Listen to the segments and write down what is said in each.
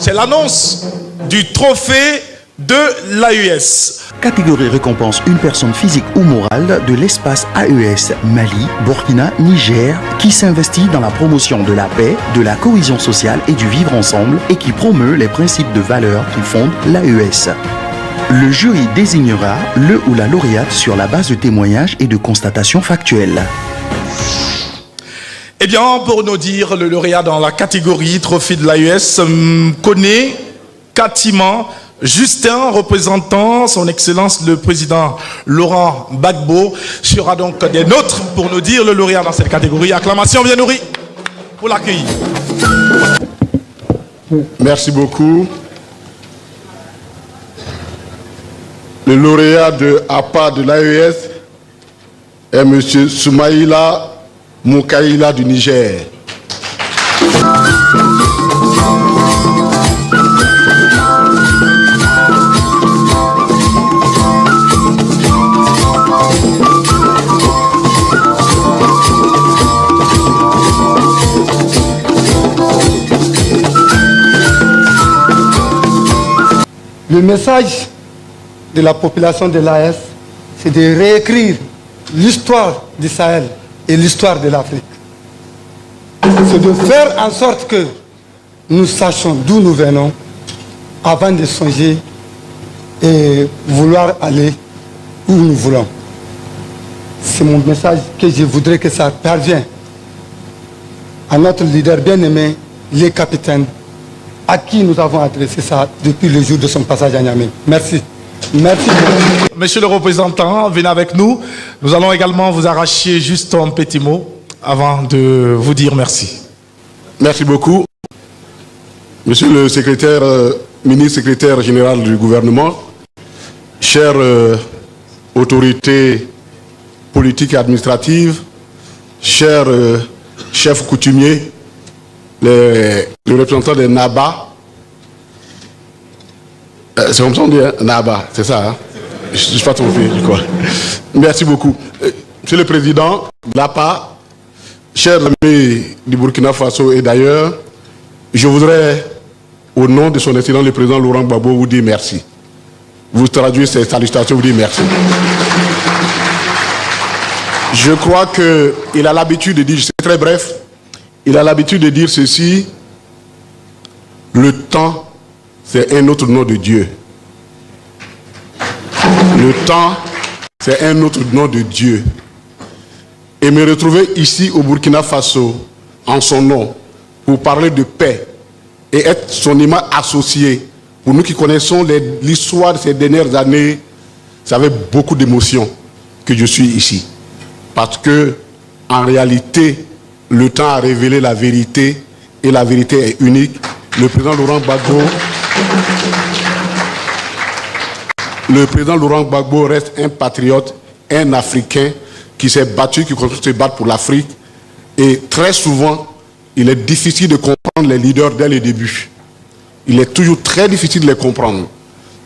C'est l'annonce du trophée de l'AES. Catégorie récompense une personne physique ou morale de l'espace AES Mali, Burkina, Niger qui s'investit dans la promotion de la paix, de la cohésion sociale et du vivre ensemble et qui promeut les principes de valeur qui fondent l'AES. Le jury désignera le ou la lauréate sur la base de témoignages et de constatations factuelles. Eh bien, pour nous dire, le lauréat dans la catégorie trophée de l'AES connaît Katiman Justin, représentant son Excellence le Président Laurent Gbagbo, sera donc des nôtres pour nous dire le lauréat dans cette catégorie. Acclamation bien nourrie pour l'accueillir. Merci beaucoup. Le lauréat de APA de l'AES est M. Soumaïla Moukaïla du Niger. Le message de la population de l'AES, c'est de réécrire l'histoire du Sahel et l'histoire de l'Afrique. C'est de faire en sorte que nous sachions d'où nous venons avant de songer et vouloir aller où nous voulons. C'est mon message que je voudrais que ça parvienne à notre leader bien-aimé, les capitaines, à qui nous avons adressé ça depuis le jour de son passage à Niamey. Merci. Merci. Monsieur le représentant, venez avec nous. Nous allons également vous arracher juste un petit mot avant de vous dire merci. Merci beaucoup. Monsieur le secrétaire, ministre secrétaire général du gouvernement, chères autorités politiques et administratives, chers chefs coutumiers, le représentant des NABA, c'est comme ça on dit, hein? NABA, c'est ça, hein? Je ne suis pas trompé, je crois. Merci beaucoup. Monsieur le Président, l'APA, chers amis du Burkina Faso et d'ailleurs, je voudrais, au nom de son Excellence le Président Laurent Gbagbo, vous dire merci. Vous traduisez ces salutations, vous dire merci. Je crois qu'il a l'habitude de dire, c'est très bref, il a l'habitude de dire ceci: le temps, c'est un autre nom de Dieu. Le temps, c'est un autre nom de Dieu. Et me retrouver ici au Burkina Faso, en son nom, pour parler de paix et être son imam associé, pour nous qui connaissons l'histoire de ces dernières années, c'est avec beaucoup d'émotion que je suis ici. Parce que, en réalité, le temps a révélé la vérité, et la vérité est unique. Le président Laurent Gbagbo reste un patriote, un Africain qui s'est battu, qui continue de se battre pour l'Afrique. Et très souvent, il est difficile de comprendre les leaders dès le début. Il est toujours très difficile de les comprendre.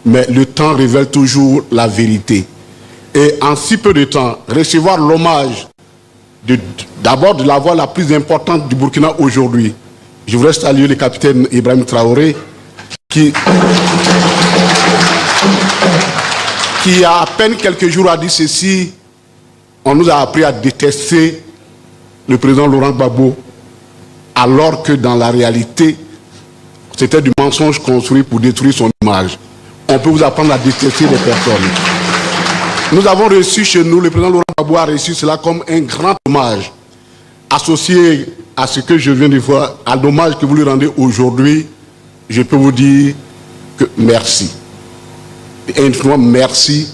Mais le temps révèle toujours la vérité. Et en si peu de temps, recevoir l'hommage d'abord de la voix la plus importante du Burkina aujourd'hui. Je voudrais saluer le capitaine Ibrahim Traoré qui a à peine quelques jours a dit ceci: on nous a appris à détester le président Laurent Gbagbo, alors que dans la réalité, c'était du mensonge construit pour détruire son image. On peut vous apprendre à détester des personnes. Nous avons reçu chez nous, le président Laurent Gbagbo a reçu cela comme un grand hommage, associé à ce que je viens de voir, à l'hommage que vous lui rendez aujourd'hui. Je peux vous dire que merci. Et infiniment merci.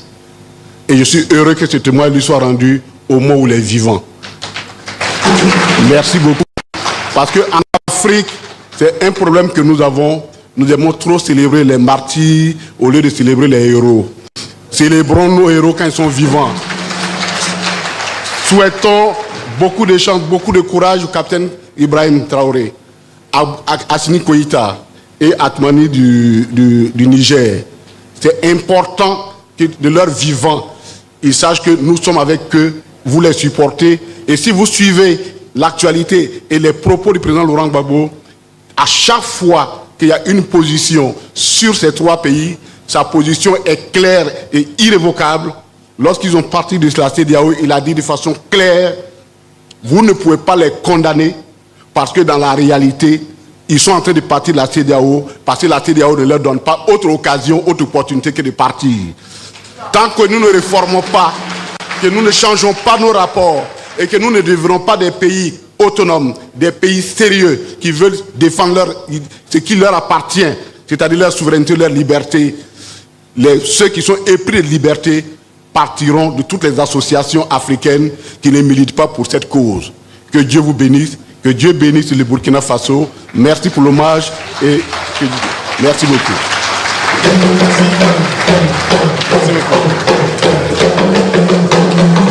Et je suis heureux que ce témoignage lui soit rendu au moment où il est vivant. Merci beaucoup. Parce qu'en Afrique, c'est un problème que nous avons. Nous aimons trop célébrer les martyrs au lieu de célébrer les héros. Célébrons nos héros quand ils sont vivants. Souhaitons beaucoup de chance, beaucoup de courage au capitaine Ibrahim Traoré, à Assimi Koïta et Atmani du Niger. C'est important que de leur vivant, ils sachent que nous sommes avec eux, vous les supportez. Et si vous suivez l'actualité et les propos du président Laurent Gbagbo, à chaque fois qu'il y a une position sur ces trois pays. Sa position est claire et irrévocable. Lorsqu'ils ont parti de la CEDEAO, il a dit de façon claire, vous ne pouvez pas les condamner parce que dans la réalité, ils sont en train de partir de la CEDEAO parce que la CEDEAO ne leur donne pas autre occasion, autre opportunité que de partir. Tant que nous ne réformons pas, que nous ne changeons pas nos rapports et que nous ne devenons pas des pays autonomes, des pays sérieux qui veulent défendre ce qui leur appartient, c'est-à-dire leur souveraineté, leur liberté, ceux qui sont épris de liberté partiront de toutes les associations africaines qui ne militent pas pour cette cause. Que Dieu vous bénisse, que Dieu bénisse le Burkina Faso. Merci pour l'hommage et merci beaucoup. Merci beaucoup.